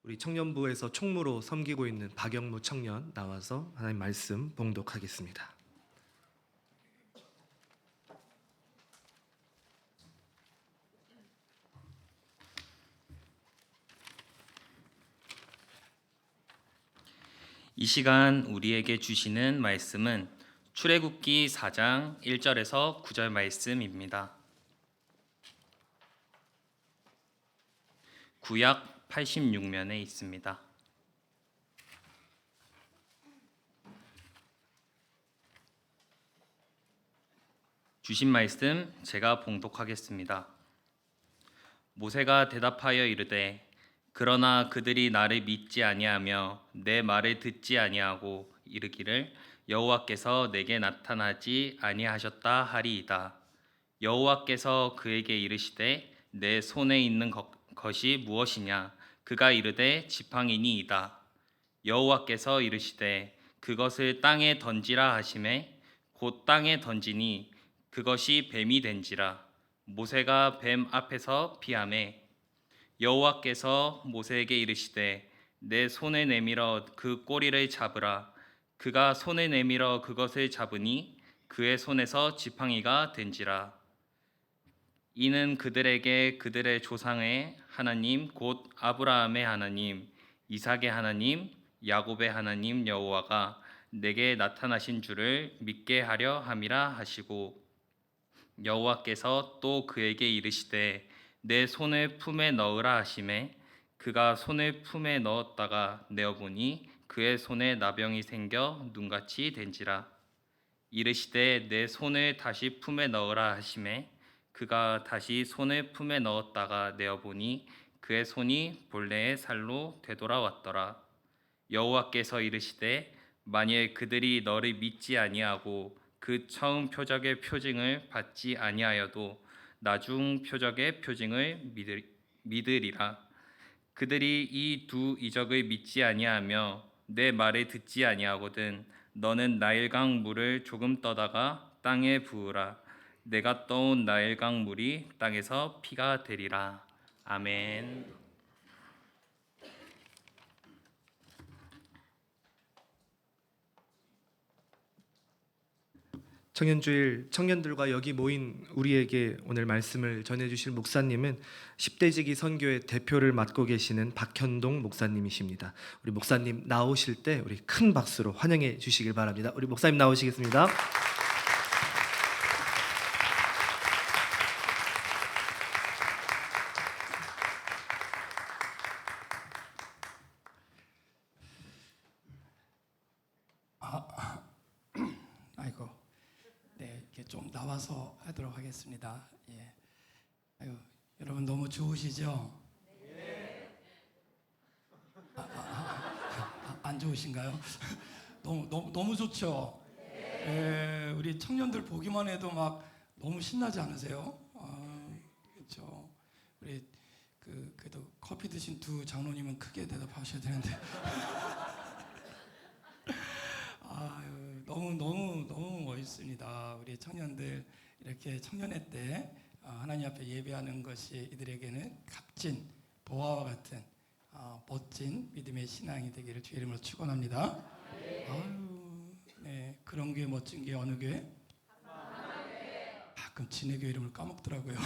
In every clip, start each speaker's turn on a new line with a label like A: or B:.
A: 우리 청년부에서 총무로 섬기고 있는 박영무 청년 나와서 하나님 말씀 봉독하겠습니다.
B: 이 시간 우리에게 주시는 말씀은 출애굽기 4장 1절에서 9절 말씀입니다. 구약 86면에 있습니다. 주신 말씀 제가 봉독하겠습니다. 모세가 대답하여 이르되 그러나 그들이 나를 믿지 아니하며 내 말을 듣지 아니하고 이르기를 여호와께서 내게 나타나지 아니하셨다 하리이다. 여호와께서 그에게 이르시되 내 손에 있는 것이 무엇이냐? 그가 이르되 지팡이니이다. 여호와께서 이르시되 그것을 땅에 던지라 하시매 곧 땅에 던지니 그것이 뱀이 된지라. 모세가 뱀 앞에서 피하매 여호와께서 모세에게 이르시되 내 손에 내밀어 그 꼬리를 잡으라. 그가 손에 내밀어 그것을 잡으니 그의 손에서 지팡이가 된지라. 이는 그들에게 그들의 조상의 하나님 곧 아브라함의 하나님, 이삭의 하나님, 야곱의 하나님 여호와가 내게 나타나신 줄을 믿게 하려 함이라 하시고, 여호와께서 또 그에게 이르시되 내 손을 품에 넣으라 하시매 그가 손을 품에 넣었다가 내어보니 그의 손에 나병이 생겨 눈같이 된지라. 이르시되 내 손을 다시 품에 넣으라 하시매 그가 다시 손을 품에 넣었다가 내어보니 그의 손이 본래의 살로 되돌아왔더라. 여호와께서 이르시되 만일 그들이 너를 믿지 아니하고 그 처음 표적의 표징을 받지 아니하여도 나중 표적의 표징을 믿으리라. 그들이 이 두 이적을 믿지 아니하며 내 말을 듣지 아니하거든 너는 나일강 물을 조금 떠다가 땅에 부으라. 내가 떠온 나일강 물이 땅에서 피가 되리라. 아멘.
A: 청년주일 청년들과 여기 모인 우리에게 오늘 말씀을 전해주실 목사님은 10대지기 선교의 대표를 맡고 계시는 박현동 목사님이십니다. 우리 목사님 나오실 때 우리 큰 박수로 환영해 주시길 바랍니다. 우리 목사님 나오시겠습니다.
C: 아이고, 네, 이렇게 좀 나와서 하도록 하겠습니다. 예, 아유, 여러분 너무 좋으시죠? 안 좋으신가요? 너무 좋죠. 예, 우리 청년들 보기만 해도 막 너무 신나지 않으세요? 그렇죠. 우리 그래도 커피 드신 두 장로님은 크게 대답하셔야 되는데. 아유, 너무 멋있습니다. 우리 청년들 이렇게 청년회 때 하나님 앞에 예배하는 것이 이들에게는 값진 보화와 같은 멋진 믿음의 신앙이 되기를 주의 이름으로 축원합니다. 아유, 네, 그런 게 멋진 게 어느 교회? 가끔 진해 교회 이름을 까먹더라고요.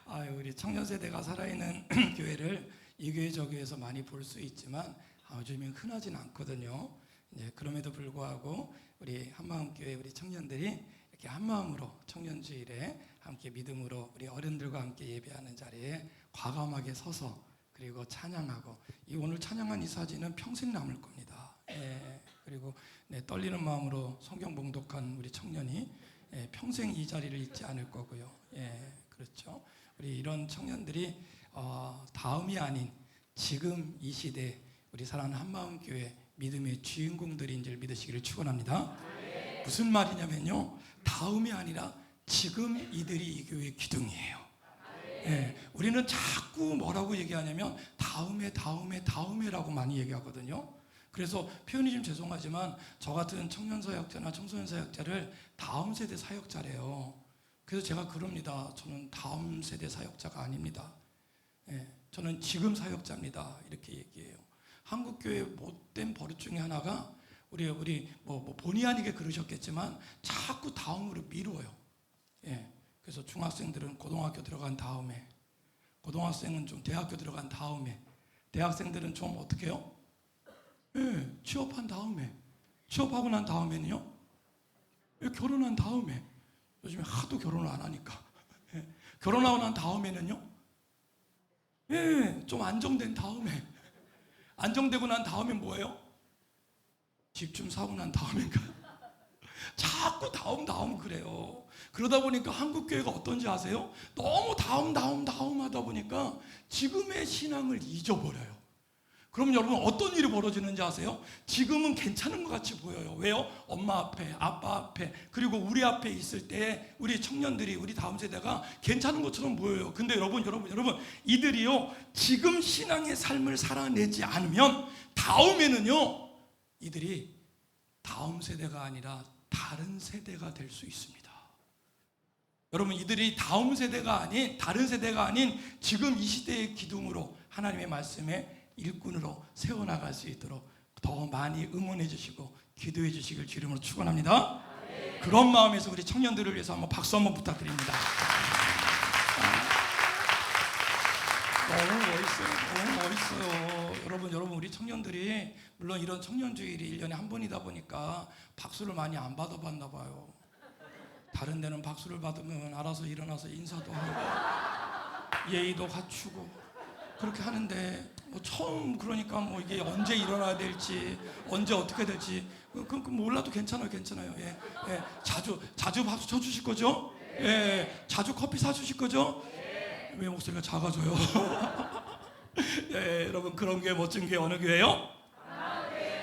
C: 아유, 우리 청년 세대가 살아있는 교회를 이 교회 저 교회에서 많이 볼 수 있지만 요즘엔 흔하진 않거든요. 이제 그럼에도 불구하고 우리 한마음교회 우리 청년들이 이렇게 한마음으로 청년주일에 함께 믿음으로 우리 어른들과 함께 예배하는 자리에 과감하게 서서 그리고 찬양하고 이 오늘 찬양한 이 사진은 평생 남을 겁니다. 예, 그리고 네, 떨리는 마음으로 성경 봉독한 우리 청년이 평생 이 자리를 잊지 않을 거고요. 예, 그렇죠. 우리 이런 청년들이 다음이 아닌 지금 이 시대 우리 사랑하는 한마음교회 믿음의 주인공들인 줄 믿으시기를 축원합니다. 무슨 말이냐면요, 다음이 아니라 지금 이들이 이 교회의 기둥이에요. 예, 우리는 자꾸 뭐라고 얘기하냐면 다음에라고 많이 얘기하거든요. 그래서 표현이 좀 죄송하지만 저 같은 청년 사역자나 청소년 사역자를 다음 세대 사역자래요. 그래서 제가 그럽니다. 저는 다음 세대 사역자가 아닙니다. 예, 저는 지금 사역자입니다. 이렇게 얘기해요. 한국 교회 못된 버릇 중에 하나가 우리 뭐 본의 아니게 그러셨겠지만 자꾸 다음으로 미뤄요. 예. 그래서 중학생들은 고등학교 들어간 다음에, 고등학생은 좀 대학교 들어간 다음에, 대학생들은 좀 어떻게 해요? 예, 취업한 다음에, 취업하고 난 다음에는요? 예, 결혼한 다음에, 요즘에 하도 결혼을 안 하니까. 예, 결혼하고 난 다음에는요? 예, 좀 안정된 다음에, 안정되고 난 다음에 뭐예요? 집 좀 사고 난 다음인가? 자꾸 다음 그래요. 그러다 보니까 한국 교회가 어떤지 아세요? 너무 다음 하다 보니까 지금의 신앙을 잊어버려요. 그럼 여러분 어떤 일이 벌어지는지 아세요? 지금은 괜찮은 것 같이 보여요. 왜요? 엄마 앞에, 아빠 앞에, 그리고 우리 앞에 있을 때 우리 청년들이, 우리 다음 세대가 괜찮은 것처럼 보여요. 근데 여러분, 이들이요, 지금 신앙의 삶을 살아내지 않으면 다음에는요, 이들이 다음 세대가 아니라 다른 세대가 될 수 있습니다. 여러분, 이들이 다음 세대가 아닌, 다른 세대가 아닌 지금 이 시대의 기둥으로 하나님의 말씀에 일꾼으로 세워나갈 수 있도록 더 많이 응원해 주시고 기도해 주시길 주님으로 축원합니다. 그런 마음에서 우리 청년들을 위해서 한번 박수 한번 부탁드립니다. 너무 멋있어요. 여러분 우리 청년들이, 물론 이런 청년주일이 1년에 한 번이다 보니까 박수를 많이 안 받아봤나 봐요. 다른 데는 박수를 받으면 알아서 일어나서 인사도 하고 예의도 갖추고 그렇게 하는데, 뭐 처음 그러니까 뭐 이게 언제 일어나야 될지, 언제 어떻게 될지 그 몰라도 괜찮아요. 예, 자주 박수 쳐주실 거죠? 예, 자주 커피 사주실 거죠? 왜 목소리가 작아져요? 예, 여러분, 그런 게 멋진 게 어느 교회요?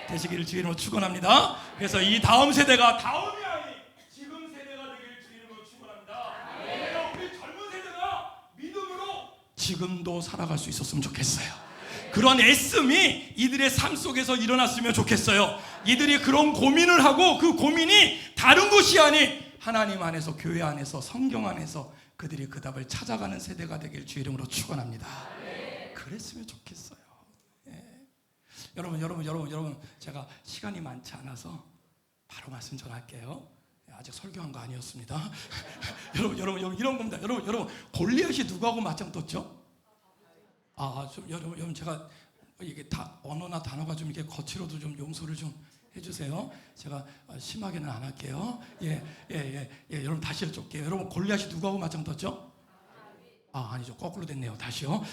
C: 되시기를 주님으로 축원합니다. 그래서 이 다음 세대가 다음이 아닌 지금 세대가 되기를 주님으로 축원합니다. 그래서 우리 젊은 세대가 믿음으로 지금도 살아갈 수 있었으면 좋겠어요. 그런 애씀이 이들의 삶 속에서 일어났으면 좋겠어요. 이들이 그런 고민을 하고 그 고민이 다른 곳이 아닌 하나님 안에서, 교회 안에서, 성경 안에서 그들이 그 답을 찾아가는 세대가 되길 주 이름으로 축원합니다. 그랬으면 좋겠어요. 예. 여러분, 제가 시간이 많지 않아서 바로 말씀 전할게요. 아직 설교한 거 아니었습니다. 여러분 이런 겁니다. 여러분 골리앗이 누구하고 맞짱 떴죠? 여러분 제가 이게 다 언어나 단어가 좀 이렇게 거칠어도 좀 용서를 좀 해주세요. 제가 심하게는 안 할게요. 여러분 다시 해줄게요. 여러분 골리앗이 누구하고 맞짱 떴죠? 아니죠. 거꾸로 됐네요. 다시요.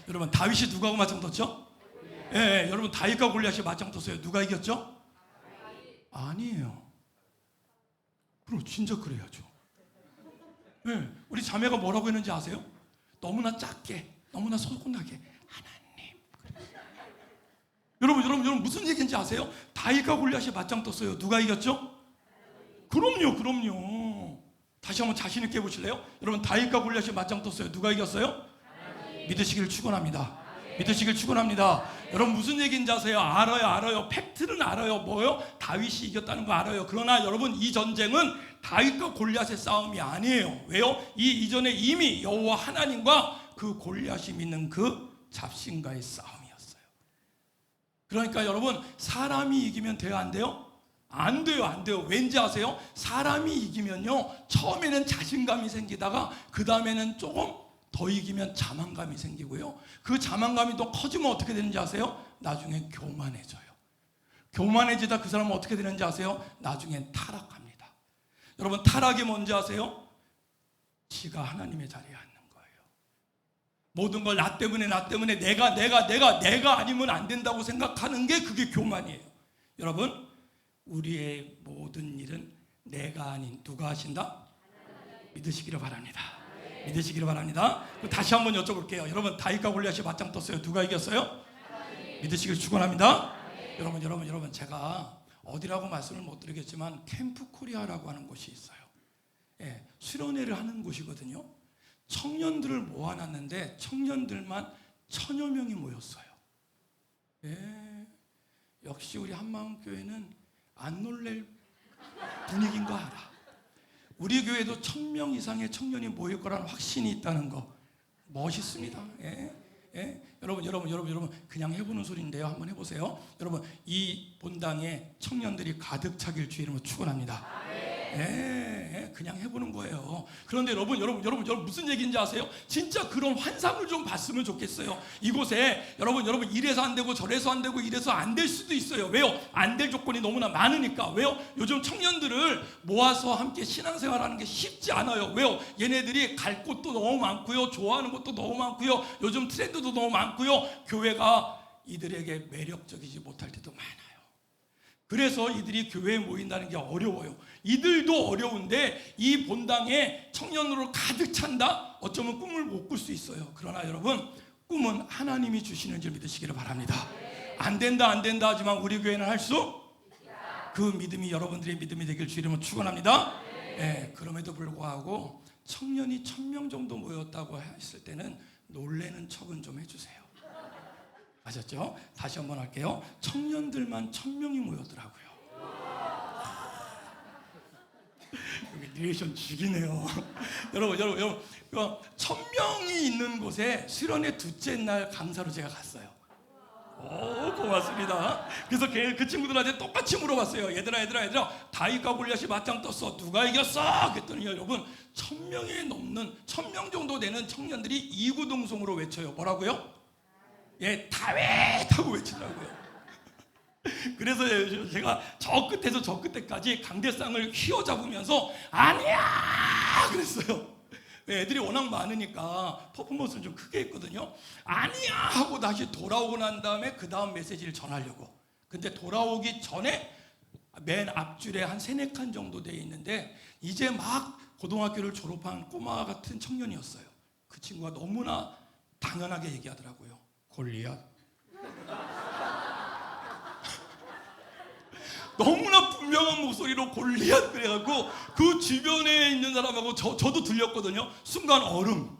C: 여러분 다윗이 누구하고 맞짱 떴죠? 여러분 다윗과 골리앗이 맞짱 떴어요. 누가 이겼죠? 아니에요. 그럼 진짜 그래야죠. 우리 자매가 뭐라고 했는지 아세요? 너무나 작게, 너무나 소곤하게 하나님. 여러분 무슨 얘기인지 아세요? 다윗과 골리앗이 맞짱 떴어요. 누가 이겼죠? 그럼요. 다시 한번 자신 있게 해보실래요? 여러분 다윗과 골리앗이 맞짱 떴어요. 누가 이겼어요? 믿으시기를 축원합니다. 여러분 무슨 얘기인지 아세요? 알아요. 팩트는 알아요. 뭐요? 다윗이 이겼다는 거 알아요. 그러나 여러분 이 전쟁은 다윗과 골리앗의 싸움이 아니에요. 왜요? 이전에 이미 여호와 하나님과 그 골리앗이 믿는 그 잡신과의 싸움이었어요. 그러니까 여러분 사람이 이기면 돼요? 안 돼요? 안 돼요. 왠지 아세요? 사람이 이기면요 처음에는 자신감이 생기다가 그 다음에는 조금 더 이기면 자만감이 생기고요. 그 자만감이 더 커지면 어떻게 되는지 아세요? 나중엔 교만해져요. 교만해지다 그 사람은 어떻게 되는지 아세요? 나중엔 타락합니다. 여러분 타락이 뭔지 아세요? 지가 하나님의 자리에 앉는 거예요. 모든 걸 나 때문에 내가 아니면 안 된다고 생각하는 게 그게 교만이에요. 여러분 우리의 모든 일은 내가 아닌 누가 하신다? 믿으시기를 바랍니다. 다시 한번 여쭤볼게요. 여러분 다윗과 골리앗이 맞짱 떴어요. 누가 이겼어요? 믿으시기를 축원합니다. 여러분 제가 어디라고 말씀을 못 드리겠지만 캠프 코리아라고 하는 곳이 있어요. 수련회를 하는 곳이거든요. 청년들을 모아놨는데 청년들만 1000여 명이 모였어요. 역시 우리 한마음교회는 안 놀랄 분위기인 거 알아. 우리 교회도 1000명 이상의 청년이 모일 거라는 확신이 있다는 거 멋있습니다. 예? 여러분 그냥 해보는 소리인데요. 한번 해보세요. 여러분 이 본당에 청년들이 가득 차길 주의 이름으로 축원합니다. 예, 그냥 해보는 거예요. 그런데 여러분 무슨 얘기인지 아세요? 진짜 그런 환상을 좀 봤으면 좋겠어요. 이곳에 여러분 이래서 안 되고 저래서 안 되고 이래서 안 될 수도 있어요. 왜요? 안 될 조건이 너무나 많으니까. 왜요? 요즘 청년들을 모아서 함께 신앙생활하는 게 쉽지 않아요. 왜요? 얘네들이 갈 곳도 너무 많고요, 좋아하는 것도 너무 많고요, 요즘 트렌드도 너무 많고요, 교회가 이들에게 매력적이지 못할 때도 많아요. 그래서 이들이 교회에 모인다는 게 어려워요. 이들도 어려운데 이 본당에 청년으로 가득 찬다? 어쩌면 꿈을 못 꿀 수 있어요. 그러나 여러분, 꿈은 하나님이 주시는 줄 믿으시기를 바랍니다. 안 된다 하지만 우리 교회는 할 수? 그 믿음이 여러분들의 믿음이 되길 주 이름으로 축원합니다. 네, 그럼에도 불구하고 청년이 1000명 정도 모였다고 했을 때는 놀래는 척은 좀 해주세요. 아셨죠? 다시 한번 할게요. 청년들만 1000명이 모였더라고요. 여기 리액션 죽이네요. 여러분 1000명이 있는 곳에 수련회 둘째 날 강사로 제가 갔어요. 오, 고맙습니다. 그래서 그 친구들한테 똑같이 물어봤어요. 얘들아 다윗과 골리앗이 맞짱 떴어, 누가 이겼어? 그랬더니 여러분 1000명 정도 되는 청년들이 이구동성으로 외쳐요. 뭐라고요? 예, 다윗하고 외치더라고요. 그래서 제가 저 끝에서 저 끝에까지 강대상을 휘어잡으면서 아니야 그랬어요. 애들이 워낙 많으니까 퍼포먼스를 좀 크게 했거든요. 아니야 하고 다시 돌아오고 난 다음에 그 다음 메시지를 전하려고. 근데 돌아오기 전에 맨 앞줄에 한 3-4칸 정도 돼 있는데 이제 막 고등학교를 졸업한 꼬마 같은 청년이었어요. 그 친구가 너무나 당연하게 얘기하더라고요. 골리앗. 너무나 분명한 목소리로 골리앗 그래갖고 그 주변에 있는 사람하고 저도 들렸거든요. 순간 얼음.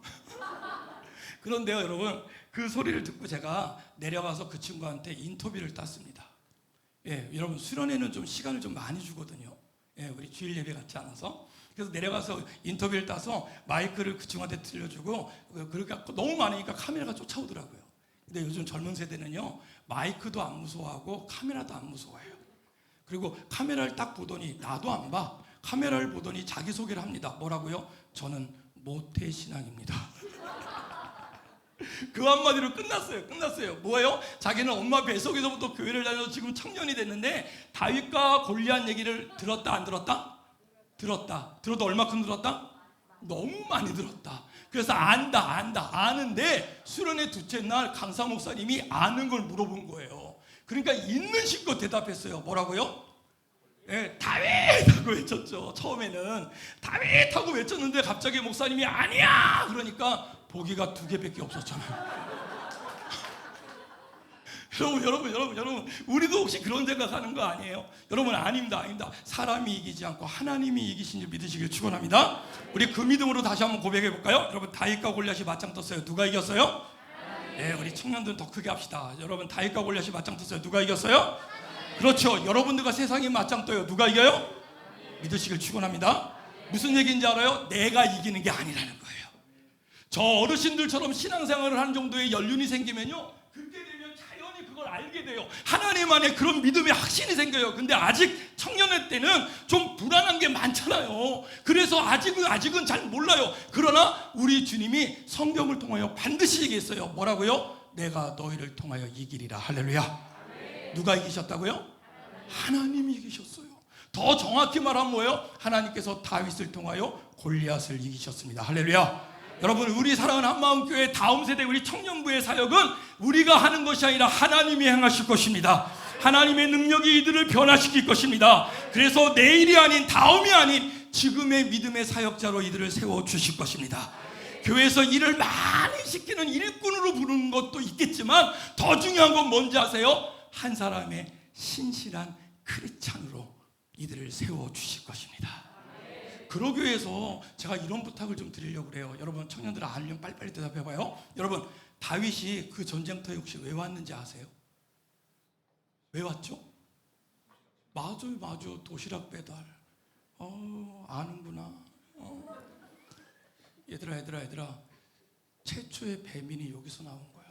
C: 그런데요 여러분, 그 소리를 듣고 제가 내려가서 그 친구한테 인터뷰를 땄습니다. 예, 여러분 수련회는 좀 시간을 좀 많이 주거든요. 예, 우리 주일 예배 같지 않아서. 그래서 내려가서 인터뷰를 따서 마이크를 그 친구한테 들려주고, 그러니까 너무 많으니까 카메라가 쫓아오더라고요. 근데 요즘 젊은 세대는요, 마이크도 안 무서워하고 카메라도 안 무서워해요. 그리고 카메라를 딱 보더니 나도 안 봐. 카메라를 보더니 자기소개를 합니다. 뭐라고요? 저는 모태신앙입니다. 그 한마디로 끝났어요. 뭐예요? 자기는 엄마 뱃속에서부터 교회를 다녀서 지금 청년이 됐는데 다윗과 골리앗 얘기를 들었다 안 들었다? 들었다. 들어도 얼마큼 들었다? 너무 많이 들었다. 그래서 아는데 수련회 둘째 날 강사 목사님이 아는 걸 물어본 거예요. 그러니까 있는 실컷 대답했어요. 뭐라고요? 예, 다윗하고 외쳤죠. 처음에는 다윗하고 외쳤는데 갑자기 목사님이 아니야 그러니까 보기가 2개밖에 없었잖아요. 여러분, 우리도 혹시 그런 생각하는 거 아니에요? 여러분, 아닙니다. 사람이 이기지 않고 하나님이 이기신 줄 믿으시길 축원합니다. 우리 그 믿음으로 다시 한번 고백해 볼까요? 여러분, 다윗과 골리앗이 맞짱 떴어요. 누가 이겼어요? 네, 우리 청년들은 더 크게 합시다. 여러분, 다윗과 골리앗이 맞짱 떴어요. 누가 이겼어요? 그렇죠. 여러분들과 세상이 맞짱 떠요. 누가 이겨요? 믿으시길 축원합니다. 무슨 얘기인지 알아요? 내가 이기는 게 아니라는 거예요. 저 어르신들처럼 신앙생활을 하는 정도의 연륜이 생기면요, 그때 되면 자연히 그걸 알게 돼요. 하나님 안에 그런 믿음의 확신이 생겨요. 근데 아직 청년의 때는 좀 불안한 게 많잖아요. 그래서 아직은 잘 몰라요. 그러나 우리 주님이 성경을 통하여 반드시 얘기했어요. 뭐라고요? 내가 너희를 통하여 이기리라. 할렐루야. 누가 이기셨다고요? 하나님이 이기셨어요. 더 정확히 말하면 뭐예요? 하나님께서 다윗을 통하여 골리앗을 이기셨습니다. 할렐루야. 여러분, 우리 사랑하는 한마음교회 다음 세대 우리 청년부의 사역은 우리가 하는 것이 아니라 하나님이 행하실 것입니다. 하나님의 능력이 이들을 변화시킬 것입니다. 그래서 내일이 아닌 다음이 아닌 지금의 믿음의 사역자로 이들을 세워주실 것입니다. 교회에서 일을 많이 시키는 일꾼으로 부르는 것도 있겠지만 더 중요한 건 뭔지 아세요? 한 사람의 신실한 크리스찬으로 이들을 세워주실 것입니다. 그러기 위해서 제가 이런 부탁을 좀 드리려고 그래요. 여러분, 청년들 알면 빨리빨리 대답해봐요. 여러분, 다윗이 그 전쟁터에 혹시 왜 왔는지 아세요? 왜 왔죠? 맞아요. 도시락 배달. 아는구나. 얘들아. 최초의 배민이 여기서 나온 거야.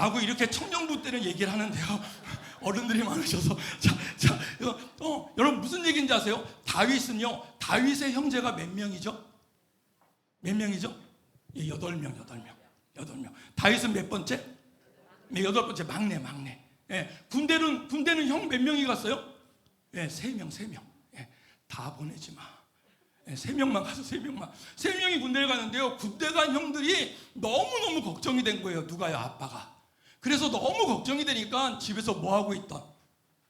C: 라고 이렇게 청년부 때는 얘기를 하는데요. 어른들이 많으셔서 여러분 무슨 얘기인지 아세요? 다윗은요, 다윗의 형제가 몇 명이죠? 몇 명이죠? 8명. 다윗은 몇 번째? 8번째, 막내. 예, 군대는 형 몇 명이 갔어요? 예, 3명. 예, 다 보내지 마. 예, 3명만 가서 3명만. 3명이 군대를 가는데요. 군대 간 형들이 너무너무 걱정이 된 거예요. 누가요? 아빠가. 그래서 너무 걱정이 되니까 집에서 뭐 하고 있던,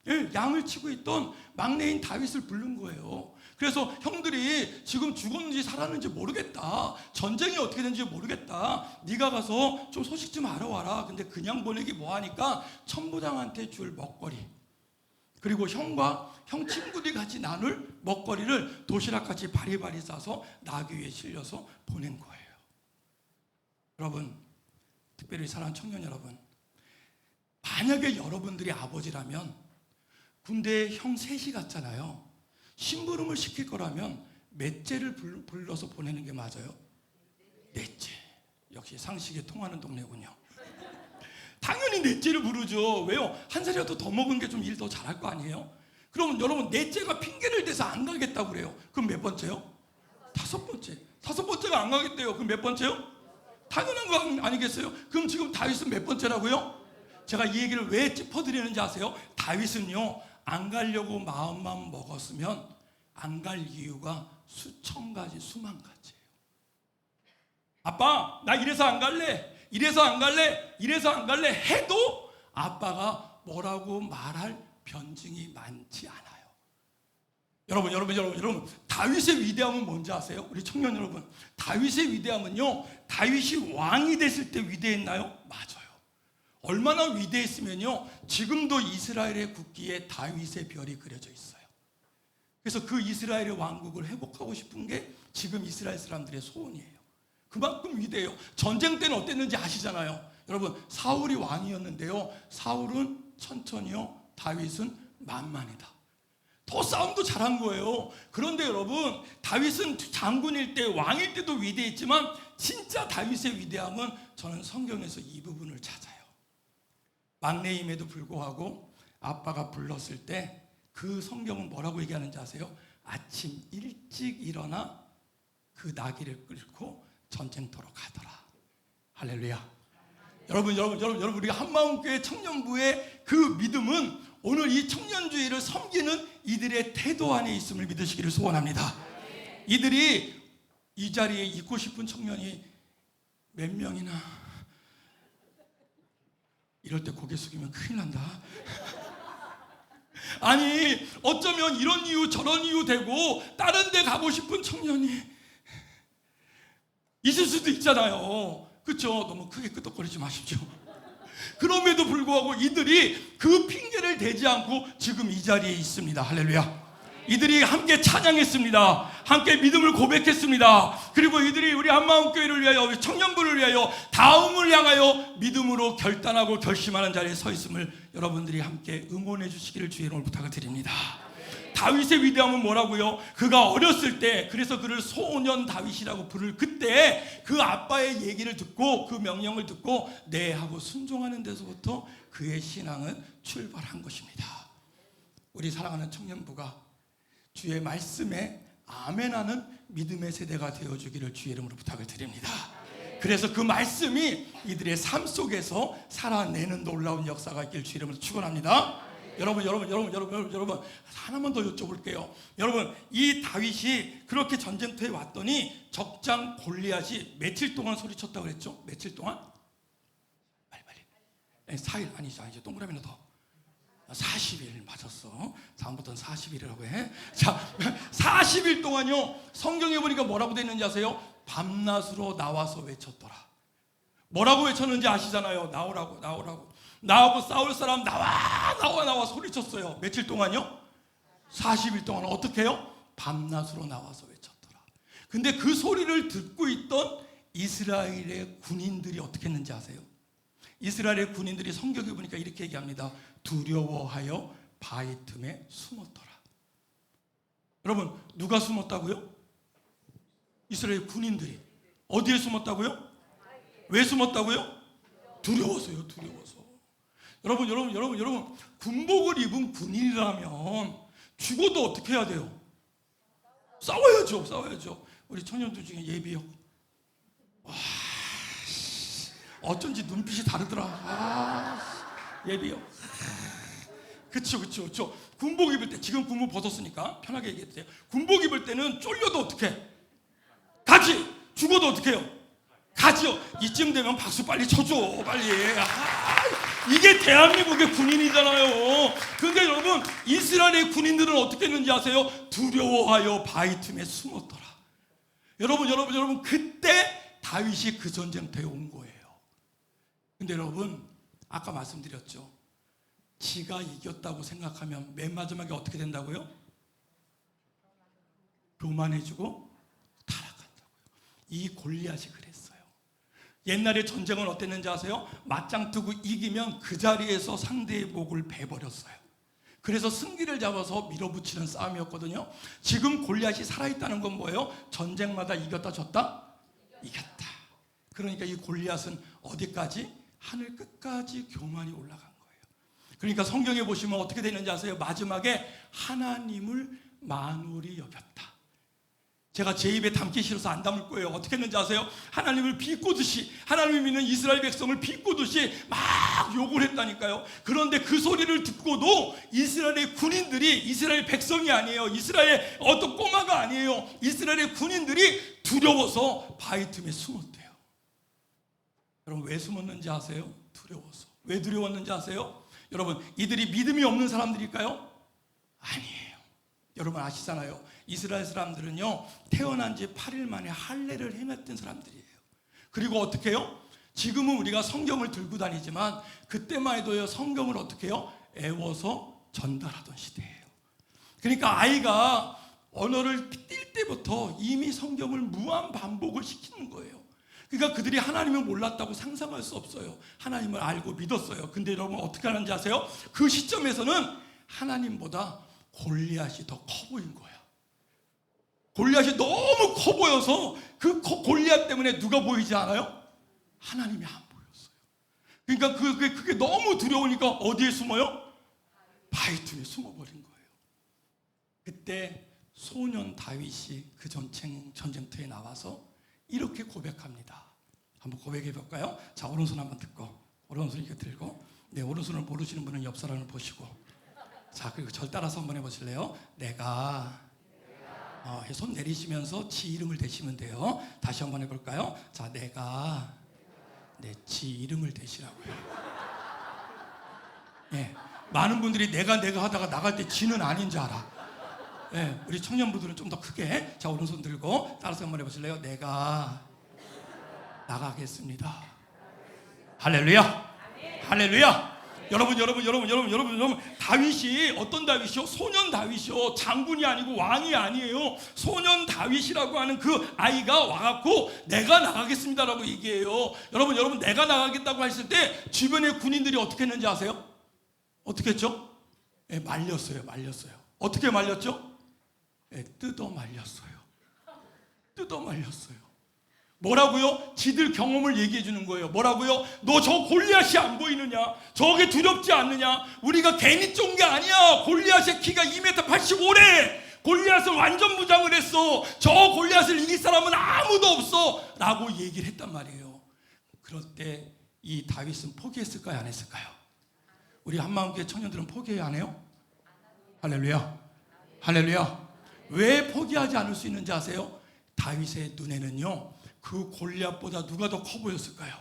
C: 예, 양을 치고 있던 막내인 다윗을 부른 거예요. 그래서 형들이 지금 죽었는지 살았는지 모르겠다, 전쟁이 어떻게 되는지 모르겠다, 네가 가서 좀 소식 좀 알아와라. 근데 그냥 보내기 뭐하니까 천부장한테 줄 먹거리, 그리고 형과 형 친구들이 같이 나눌 먹거리를 도시락같이 바리바리 싸서 나귀 위에 실려서 보낸 거예요. 여러분, 특별히 사랑하는 청년 여러분, 만약에 여러분들이 아버지라면 군대에 형 셋이 갔잖아요. 심부름을 시킬 거라면 넷째를 불러서 보내는 게 맞아요? 넷째. 역시 상식에 통하는 동네군요. 당연히 넷째를 부르죠. 왜요? 한 살이라도 더 먹은 게 좀 일 더 잘할 거 아니에요? 그러면 여러분, 넷째가 핑계를 대서 안 가겠다고 그래요. 그럼 몇 번째요? 5번째. 5번째가 안 가겠대요. 그럼 몇 번째요? 당연한 거 아니겠어요? 그럼 지금 다윗은 몇 번째라고요? 제가 이 얘기를 왜 짚어드리는지 아세요? 다윗은요, 안 가려고 마음만 먹었으면 안 갈 이유가 수천 가지, 수만 가지예요. 아빠, 나 이래서 안 갈래, 이래서 안 갈래 해도 아빠가 뭐라고 말할 변증이 많지 않아요. 여러분, 다윗의 위대함은 뭔지 아세요? 우리 청년 여러분, 다윗의 위대함은요, 다윗이 왕이 됐을 때 위대했나요? 맞아요. 얼마나 위대했으면요, 지금도 이스라엘의 국기에 다윗의 별이 그려져 있어요. 그래서 그 이스라엘의 왕국을 회복하고 싶은 게 지금 이스라엘 사람들의 소원이에요. 그만큼 위대해요. 전쟁 때는 어땠는지 아시잖아요. 여러분, 사울이 왕이었는데요, 사울은 천천히요, 다윗은 만만이다. 더 싸움도 잘한 거예요. 그런데 여러분, 다윗은 장군일 때, 왕일 때도 위대했지만 진짜 다윗의 위대함은 저는 성경에서 이 부분을 찾아요. 막내임에도 불구하고 아빠가 불렀을 때 그 성경은 뭐라고 얘기하는지 아세요? 아침 일찍 일어나 그 나귀를 끌고 전쟁터로 가더라. 할렐루야. 여러분, 우리가 한마음교회 청년부의 그 믿음은 오늘 이 청년주의를 섬기는 이들의 태도 안에 있음을 믿으시기를 소원합니다. 이들이 이 자리에 있고 싶은 청년이 몇 명이나, 이럴 때 고개 숙이면 큰일 난다. 아니, 어쩌면 이런 이유 저런 이유 되고 다른 데 가고 싶은 청년이 있을 수도 있잖아요. 그렇죠? 너무 크게 끄덕거리지 마십시오. 그럼에도 불구하고 이들이 그 핑계를 대지 않고 지금 이 자리에 있습니다. 할렐루야. 이들이 함께 찬양했습니다. 함께 믿음을 고백했습니다. 그리고 이들이 우리 한마음교회를 위하여, 우리 청년부를 위하여, 다음을 향하여 믿음으로 결단하고 결심하는 자리에 서 있음을 여러분들이 함께 응원해 주시기를 주의 이름으로 부탁을 드립니다. 다윗의 위대함은 뭐라고요? 그가 어렸을 때, 그래서 그를 소년 다윗이라고 부를 그때 그 아빠의 얘기를 듣고 그 명령을 듣고 네 하고 순종하는 데서부터 그의 신앙은 출발한 것입니다. 우리 사랑하는 청년부가 주의 말씀에 아멘하는 믿음의 세대가 되어주기를 주의 이름으로 부탁을 드립니다. 그래서 그 말씀이 이들의 삶 속에서 살아내는 놀라운 역사가 있길 주의 이름으로 축원합니다. 여러분, 하나만 더 여쭤볼게요. 여러분, 이 다윗이 그렇게 전쟁터에 왔더니 적장 골리앗이 며칠 동안 소리쳤다고 그랬죠? 며칠 동안? 빨리. 4일 아니죠. 동그라미나 더. 40일 맞았어. 다음부터는 40일이라고 해. 자, 40일 동안요, 성경에 보니까 뭐라고 되어 있는지 아세요? 밤낮으로 나와서 외쳤더라. 뭐라고 외쳤는지 아시잖아요. 나오라고. 나하고 싸울 사람 나와 소리쳤어요. 며칠 동안요? 40일 동안. 어떻게 해요? 밤낮으로 나와서 외쳤더라. 근데 그 소리를 듣고 있던 이스라엘의 군인들이 어떻게 했는지 아세요? 이스라엘의 군인들이 성경에 보니까 이렇게 얘기합니다. 두려워하여 바위 틈에 숨었더라. 여러분, 누가 숨었다고요? 이스라엘 군인들이. 어디에 숨었다고요? 왜 숨었다고요? 두려워서요, 두려워서. 여러분, 군복을 입은 군인이라면 죽어도 어떻게 해야 돼요? 싸워야죠. 우리 청년들 중에 예비역. 와, 어쩐지 눈빛이 다르더라. 예비역. 그쵸. 군복 입을 때, 지금 군복 벗었으니까 편하게 얘기해도 돼요. 군복 입을 때는 쫄려도 어떻게? 가지! 죽어도 어떻게 해요? 가지요. 이쯤 되면 박수 빨리 쳐줘, 빨리. 이게 대한민국의 군인이잖아요. 근데 여러분, 이스라엘의 군인들은 어떻게 했는지 아세요? 두려워하여 바위 틈에 숨었더라. 여러분, 그때 다윗이 그 전쟁터에 온 거예요. 근데 여러분, 아까 말씀드렸죠. 지가 이겼다고 생각하면 맨 마지막에 어떻게 된다고요? 교만해지고 타락한다고요. 이 골리앗이 그랬어요. 옛날에 전쟁은 어땠는지 아세요? 맞짱 뜨고 이기면 그 자리에서 상대의 목을 베버렸어요. 그래서 승기를 잡아서 밀어붙이는 싸움이었거든요. 지금 골리앗이 살아있다는 건 뭐예요? 전쟁마다 이겼다 졌다? 이겼다. 그러니까 이 골리앗은 어디까지? 하늘 끝까지 교만이 올라간 거예요. 그러니까 성경에 보시면 어떻게 되는지 아세요? 마지막에 하나님을 만홀히 여겼다. 제가 제 입에 담기 싫어서 안 담을 거예요. 어떻게 했는지 아세요? 하나님을 비꼬듯이, 하나님을 믿는 이스라엘 백성을 비꼬듯이 막 욕을 했다니까요. 그런데 그 소리를 듣고도 이스라엘의 군인들이, 이스라엘 백성이 아니에요, 이스라엘 어떤 꼬마가 아니에요, 이스라엘의 군인들이 두려워서 바위 틈에 숨었대요. 여러분, 왜 숨었는지 아세요? 두려워서. 왜 두려웠는지 아세요? 여러분, 이들이 믿음이 없는 사람들일까요? 아니에요. 여러분 아시잖아요. 이스라엘 사람들은요, 태어난 지 8일 만에 할례를 해냈던 사람들이에요. 그리고 어떻게 해요? 지금은 우리가 성경을 들고 다니지만 그때만 해도요, 성경을 어떻게 해요? 애워서 전달하던 시대예요. 그러니까 아이가 언어를 띌 때부터 이미 성경을 무한 반복을 시키는 거예요. 그러니까 그들이 하나님을 몰랐다고 상상할 수 없어요. 하나님을 알고 믿었어요. 근데 여러분 어떻게 하는지 아세요? 그 시점에서는 하나님보다 골리앗이 더 커 보인 거야. 골리앗이 너무 커 보여서 그 골리앗 때문에 누가 보이지 않아요? 하나님이 안 보였어요. 그러니까 그게 너무 두려우니까 어디에 숨어요? 바위 틈에 숨어버린 거예요. 그때 소년 다윗이 그 전쟁터에 나와서 이렇게 고백합니다. 한번 고백해 볼까요? 자, 오른손 한번 듣고, 오른손 이렇게 들고, 네, 오른손을 모르시는 분은 옆 사람을 보시고, 자, 그리고 절 따라서 한번 해보실래요? 내가 손 내리시면서 지 이름을 대시면 돼요. 다시 한번 해볼까요? 자, 내가 내 지 이름을 대시라고요. 네, 많은 분들이 내가 하다가 나갈 때 지는 아닌 줄 알아. 네, 우리 청년분들은 좀 더 크게. 자, 오른손 들고 따라서 한번 해보실래요? 내가 나가겠습니다. 할렐루야. 할렐루야. 여러분, 다윗이 어떤 다윗이요? 소년 다윗이요. 장군이 아니고 왕이 아니에요. 소년 다윗이라고 하는 그 아이가 와갖고 내가 나가겠습니다라고 얘기해요. 여러분, 내가 나가겠다고 했을 때 주변의 군인들이 어떻게 했는지 아세요? 어떻게 했죠? 네, 말렸어요. 어떻게 말렸죠? 네, 뜯어 말렸어요. 뭐라고요? 지들 경험을 얘기해 주는 거예요. 뭐라고요? 너 저 골리앗이 안 보이느냐? 저게 두렵지 않느냐? 우리가 괜히 쫀 게 아니야. 골리앗의 키가 2m 85래. 골리앗을 완전 무장을 했어. 저 골리앗을 이길 사람은 아무도 없어. 라고 얘기를 했단 말이에요. 그럴 때 이 다윗은 포기했을까요? 안 했을까요? 우리 한마음교회 청년들은 포기해야 안 해요? 할렐루야. 왜 포기하지 않을 수 있는지 아세요? 다윗의 눈에는요, 그 골리앗보다 누가 더 커 보였을까요?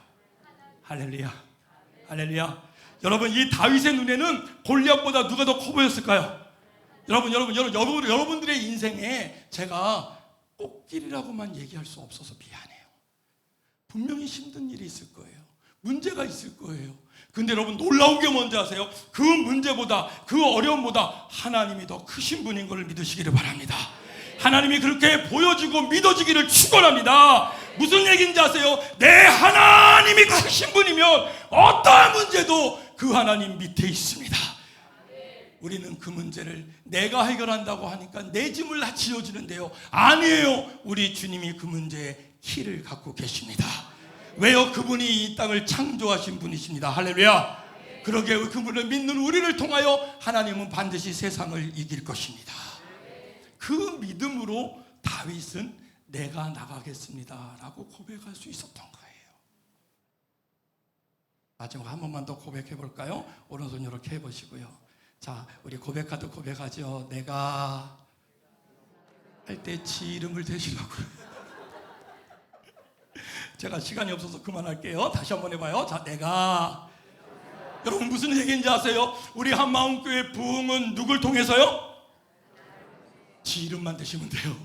C: 할렐루야. 여러분, 이 다윗의 눈에는 골리앗보다 누가 더 커 보였을까요? 여러분들의 인생에 제가 꽃길이라고만 얘기할 수 없어서 미안해요. 분명히 힘든 일이 있을 거예요. 문제가 있을 거예요. 근데 여러분, 놀라운 게 뭔지 아세요? 그 문제보다, 그 어려움보다 하나님이 더 크신 분인 걸 믿으시기를 바랍니다. 하나님이 그렇게 보여지고 믿어지기를 축원합니다. 무슨 얘기인지 아세요? 내 하나님이 크신 분이면 어떠한 문제도 그 하나님 밑에 있습니다. 우리는 그 문제를 내가 해결한다고 하니까 내 짐을 다 지어지는데요, 아니에요. 우리 주님이 그 문제에 키를 갖고 계십니다. 왜요? 그분이 이 땅을 창조하신 분이십니다. 할렐루야. 그러게 그분을 믿는 우리를 통하여 하나님은 반드시 세상을 이길 것입니다. 그 믿음으로 다윗은 내가 나가겠습니다 라고 고백할 수 있었던 거예요. 마지막 한 번만 더 고백해 볼까요? 오른손 이렇게 해보시고요. 자, 우리 고백하듯 고백하죠. 내가 할 때 지 이름을 대시라고요. 제가 시간이 없어서 그만할게요. 다시 한번 해봐요. 자, 내가. 여러분 무슨 얘기인지 아세요? 우리 한마음교회 부흥은 누굴 통해서요? 지 이름만 대시면 돼요.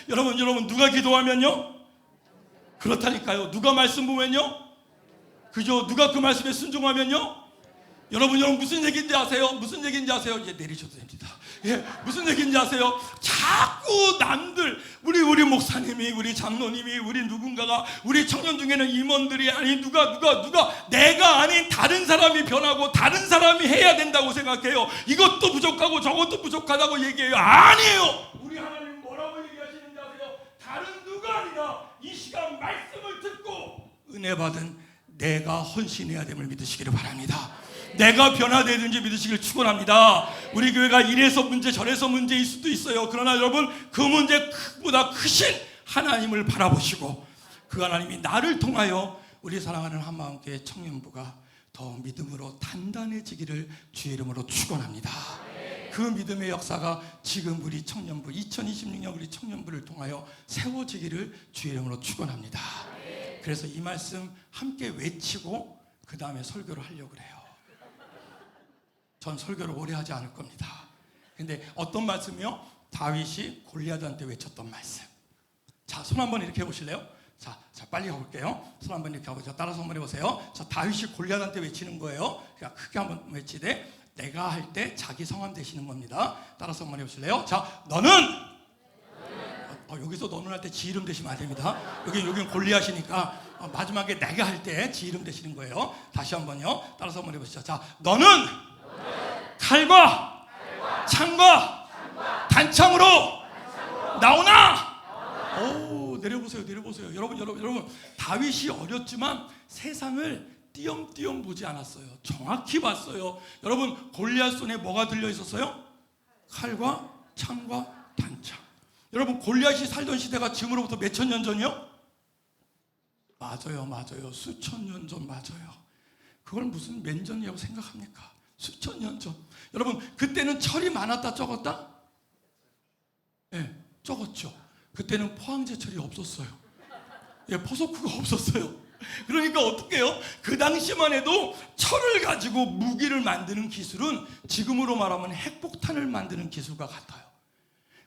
C: 여러분 누가 기도하면요? 그렇다니까요. 누가 말씀 보면요? 그죠? 누가 그 말씀에 순종하면요? 여러분 무슨 얘기인지 아세요? 무슨 얘기인지 아세요? 이제 내리셔도 됩니다. 예, 무슨 얘기인지 아세요? 자꾸 남들 우리 목사님이, 우리 장로님이, 우리 누군가가, 우리 청년 중에는 임원들이, 아니 누가 내가 아닌 다른 사람이 변하고 다른 사람이 해야 된다고 생각해요. 이것도 부족하고 저것도 부족하다고 얘기해요. 아니에요. 우리 하나님 뭐라고 얘기하시는지 아세요? 다른 누가 아니라 이 시간 말씀을 듣고 은혜 받은 내가 헌신해야 됨을 믿으시기를 바랍니다. 내가 변화되든지 믿으시길 축원합니다. 우리 교회가 이래서 문제 저래서 문제일 수도 있어요. 그러나 여러분 그 문제보다 크신 하나님을 바라보시고 그 하나님이 나를 통하여 우리 사랑하는 한마음교회 청년부가 더 믿음으로 단단해지기를 주의 이름으로 축원합니다. 그 믿음의 역사가 지금 우리 청년부 2026년 우리 청년부를 통하여 세워지기를 주의 이름으로 축원합니다. 그래서 이 말씀 함께 외치고 그 다음에 설교를 하려고 그래요. 전 설교를 오래 하지 않을 겁니다. 근데 어떤 말씀이요? 다윗이 골리앗한테 외쳤던 말씀. 자, 손 한번 이렇게 해보실래요? 자, 빨리 가볼게요. 손 한번 이렇게 하고 따라서 한번 해보세요. 자, 다윗이 골리앗한테 외치는 거예요. 그냥 크게 한번 외치되 내가 할 때 자기 성함 대시는 겁니다. 따라서 한번 해보실래요? 자, 너는 여기서 너는 할 때 지 이름 대시면 안 됩니다. 여긴 골리앗이니까 마지막에 내가 할 때 지 이름 대시는 거예요. 다시 한번요. 따라서 한번 해보시죠. 자, 너는 칼과 창과 단창으로 나오나? 오, 내려보세요. 여러분 다윗이 어렸지만 세상을 띄엄띄엄 보지 않았어요. 정확히 봤어요. 여러분 골리앗 손에 뭐가 들려 있었어요? 칼과 창과 단창. 여러분 골리앗이 살던 시대가 지금으로부터 몇천 년 전이요? 맞아요. 수천 년 전 맞아요. 그걸 무슨 몇 년이라고 생각합니까? 수천 년 전. 여러분 그때는 철이 많았다 적었다? 네, 적었죠. 그때는 포항제철이 없었어요. 포소쿠가 없었어요. 그러니까 어떻게 해요? 그 당시만 해도 철을 가지고 무기를 만드는 기술은 지금으로 말하면 핵폭탄을 만드는 기술과 같아요.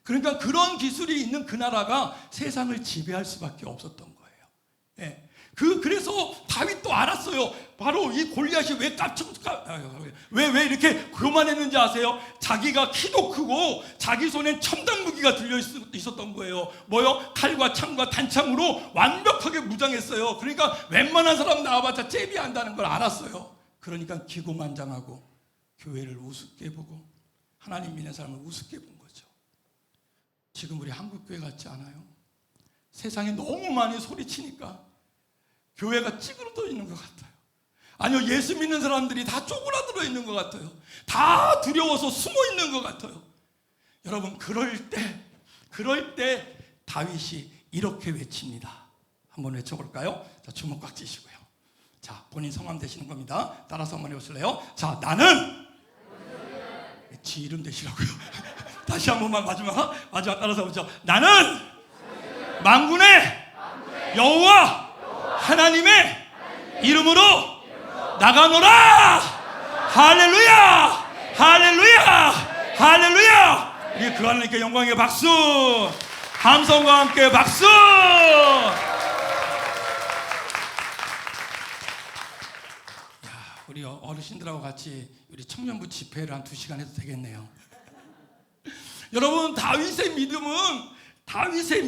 C: 그러니까 그런 기술이 있는 그 나라가 세상을 지배할 수밖에 없었던 거예요. 그래서 다윗도 알았어요. 바로 이 골리앗이 왜 이렇게 교만했는지 아세요? 자기가 키도 크고 자기 손엔 첨단 무기가 들려 있었던 거예요. 뭐요? 칼과 창과 단창으로 완벽하게 무장했어요. 그러니까 웬만한 사람 나와봤자 잽이한다는 걸 알았어요. 그러니까 기고만장하고 교회를 우습게 보고 하나님 믿는 사람을 우습게 본 거죠. 지금 우리 한국교회 같지 않아요? 세상에 너무 많이 소리치니까 교회가 찌그러져 있는 것 같아요. 아니요, 예수 믿는 사람들이 다 쪼그라들어 있는 것 같아요. 다 두려워서 숨어 있는 것 같아요. 여러분 그럴 때 다윗이 이렇게 외칩니다. 한번 외쳐볼까요? 자, 주먹 꽉 쥐시고요. 자, 본인 성함 대시는 겁니다. 따라서 한번 해보실래요? 자, 나는 지 이름 대시라고요. 다시 한 번만 마지막 따라서 해보죠. 나는 만군의 여호와 하나님의 이름으로 나가노라. 할렐루야, 할렐루야, 할렐루야. 우리 그 하나님께 영광의 박수, 함성과 함께 박수. 우리 어르신들하고 같이 우리 청년부 집회를 한 2시간 해도 되겠네요. 여러분 다윗의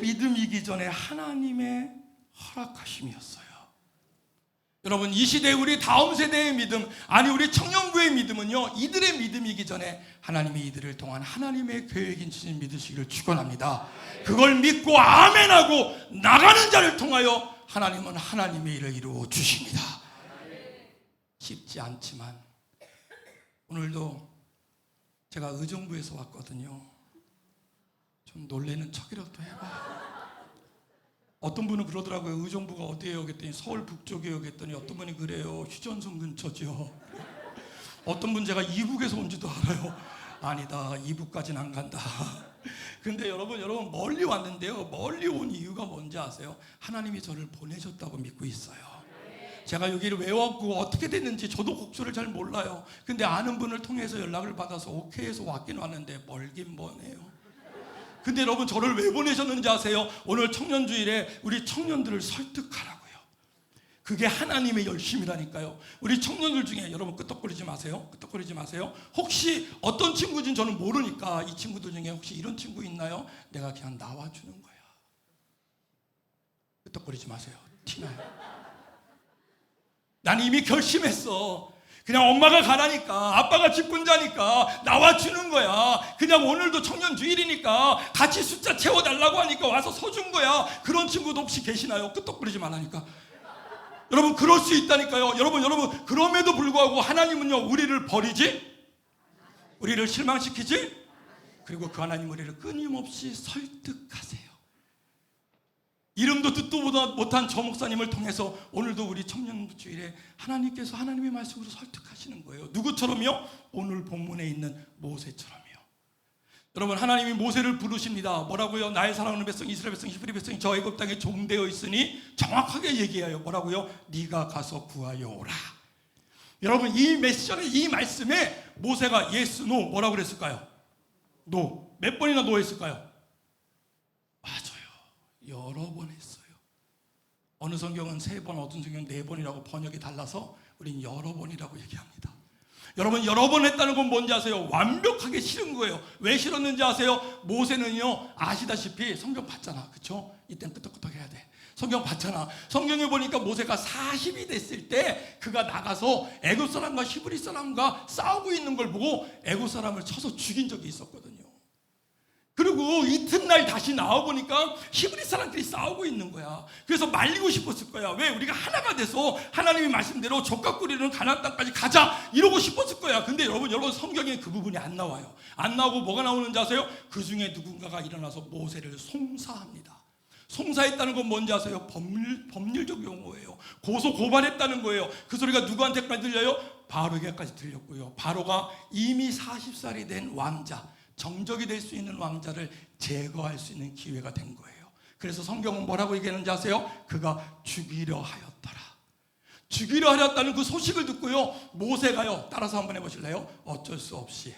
C: 믿음이기 전에 하나님의 허락하심이었어요. 여러분 이 시대 우리 다음 세대의 믿음, 아니 우리 청년부의 믿음은요, 이들의 믿음이기 전에 하나님이 이들을 통한 하나님의 계획인 줄 믿으시기를 축원합니다. 그걸 믿고 아멘하고 나가는 자를 통하여 하나님은 하나님의 일을 이루어 주십니다. 쉽지 않지만 오늘도 제가 의정부에서 왔거든요. 좀 놀래는 척이라도 해봐. 어떤 분은 그러더라고요. 의정부가 어디예요? 그랬더니 서울 북쪽이에요. 그랬더니 어떤 분이 그래요. 휴전선 근처죠. 어떤 분 제가 이북에서 온지도 알아요. 아니다, 이북까지는 안 간다. 근데 여러분 멀리 왔는데요. 멀리 온 이유가 뭔지 아세요? 하나님이 저를 보내셨다고 믿고 있어요. 제가 여기를 왜 왔고 어떻게 됐는지 저도 곡수를 잘 몰라요. 근데 아는 분을 통해서 연락을 받아서 오케이해서 왔긴 왔는데 멀긴 머네요. 근데 여러분 저를 왜 보내셨는지 아세요? 오늘 청년주일에 우리 청년들을 설득하라고요. 그게 하나님의 열심이라니까요. 우리 청년들 중에 여러분 끄떡거리지 마세요. 끄떡거리지 마세요. 혹시 어떤 친구인지 저는 모르니까 이 친구들 중에 혹시 이런 친구 있나요? 내가 그냥 나와주는 거야. 끄떡거리지 마세요. 티나요. 난 이미 결심했어. 그냥 엄마가 가라니까, 아빠가 직분자니까 나와주는 거야. 그냥 오늘도 청년주일이니까 같이 숫자 채워달라고 하니까 와서 서준 거야. 그런 친구도 혹시 계시나요? 끄떡거리지 말라니까. 여러분 그럴 수 있다니까요. 여러분 그럼에도 불구하고 하나님은요 우리를 버리지, 우리를 실망시키지, 그리고 그 하나님 우리를 끊임없이 설득하세요. 이름도 듣도 못한 저 목사님을 통해서 오늘도 우리 청년주일에 하나님께서 하나님의 말씀으로 설득하시는 거예요. 누구처럼요? 오늘 본문에 있는 모세처럼요. 여러분 하나님이 모세를 부르십니다. 뭐라고요? 나의 사랑하는 백성 이스라엘 백성 히브리 백성이 저 애굽 땅에 종되어 있으니 정확하게 얘기해요. 뭐라고요? 네가 가서 구하여 오라. 여러분 이 메시지에 이 말씀에 모세가 예스 노 뭐라고 그랬을까요? 노. 몇 번이나 노 했을까요? 맞아요. 여러 번 했어요. 어느 성경은 3번, 어떤 성경은 4번이라고 번역이 달라서 우린 여러 번이라고 얘기합니다. 여러분 여러 번 했다는 건 뭔지 아세요? 완벽하게 싫은 거예요. 왜 싫었는지 아세요? 모세는요 아시다시피 성경 봤잖아. 그쵸? 이땐 끄떡끄떡 해야 돼. 성경 봤잖아. 성경에 보니까 모세가 40이 됐을 때 그가 나가서 애굽 사람과 히브리 사람과 싸우고 있는 걸 보고 애굽 사람을 쳐서 죽인 적이 있었거든요. 그리고 이튿날 다시 나와보니까 히브리 사람들이 싸우고 있는 거야. 그래서 말리고 싶었을 거야. 왜? 우리가 하나가 돼서 하나님의 말씀대로 족각 꾸리는 가나안 땅까지 가자 이러고 싶었을 거야. 근데 여러분 성경에 그 부분이 안 나와요. 안 나오고 뭐가 나오는지 아세요? 그 중에 누군가가 일어나서 모세를 송사합니다. 송사했다는 건 뭔지 아세요? 법률적 용어예요. 고소 고발했다는 거예요. 그 소리가 누구한테까지 들려요? 바로에게까지 들렸고요. 바로가 이미 40살이 된 왕자, 정적이 될 수 있는 왕자를 제거할 수 있는 기회가 된 거예요. 그래서 성경은 뭐라고 얘기하는지 아세요? 그가 죽이려 하였더라. 죽이려 하였다는 그 소식을 듣고요 모세가요 따라서 한번 해보실래요? 어쩔 수 없이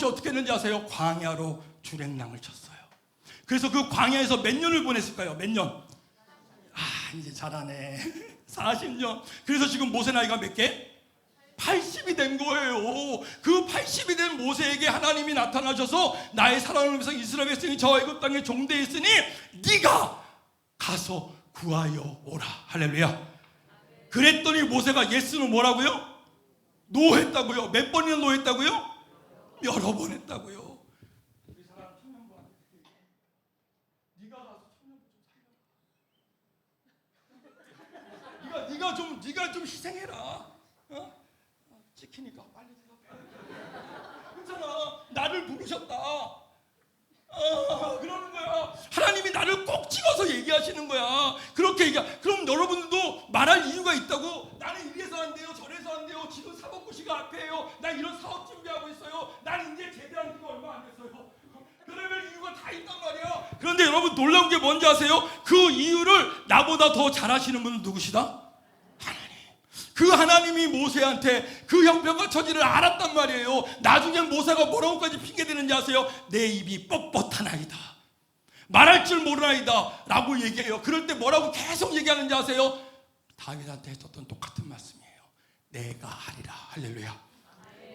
C: 어떻게 했는지 아세요? 광야로 주랭랑을 쳤어요. 그래서 그 광야에서 몇 년을 보냈을까요? 몇 년? 이제 잘하네. 40년. 그래서 지금 모세 나이가 몇 개? 80이 된 거예요. 그 80이 된 모세에게 하나님이 나타나셔서 나의 사랑하는 백성 이스라엘 백성이 저 애굽 땅에 종되어 있으니 네가 가서 구하여 오라. 할렐루야. 그랬더니 모세가 예스는 뭐라고요? 노 했다고요. 몇 번이나 노 했다고요? 여러 번 했다고요. 우리 사랑 청년부한테 네가 가서 청년부 좀 살려. 네가 좀 희생해라. 찍히니까 빨리 대답해. 그렇잖아. 나를 부르셨다. 그러는 거야. 하나님이 나를 꼭 찍어서 얘기하시는 거야. 그렇게 그럼 여러분들도 말할 이유가 있다고. 나는 이래서 안 돼요, 저래서 안 돼요. 지금 사법고시가 앞에요. 나 이런 사업 준비하고 있어요. 난 이제 제대한 지가 얼마 안 됐어요. 그러면 이유가 다 있단 말이야. 그런데 여러분 놀라운 게 뭔지 아세요? 그 이유를 나보다 더 잘하시는 분은 누구시다? 그 하나님이 모세한테 그 형편과 처지를 알았단 말이에요. 나중에 모세가 뭐라고까지 핑계대는지 아세요? 내 입이 뻣뻣하나이다, 말할 줄 모르나이다 라고 얘기해요. 그럴 때 뭐라고 계속 얘기하는지 아세요? 다윗한테 했었던 똑같은 말씀이에요. 내가 하리라. 할렐루야.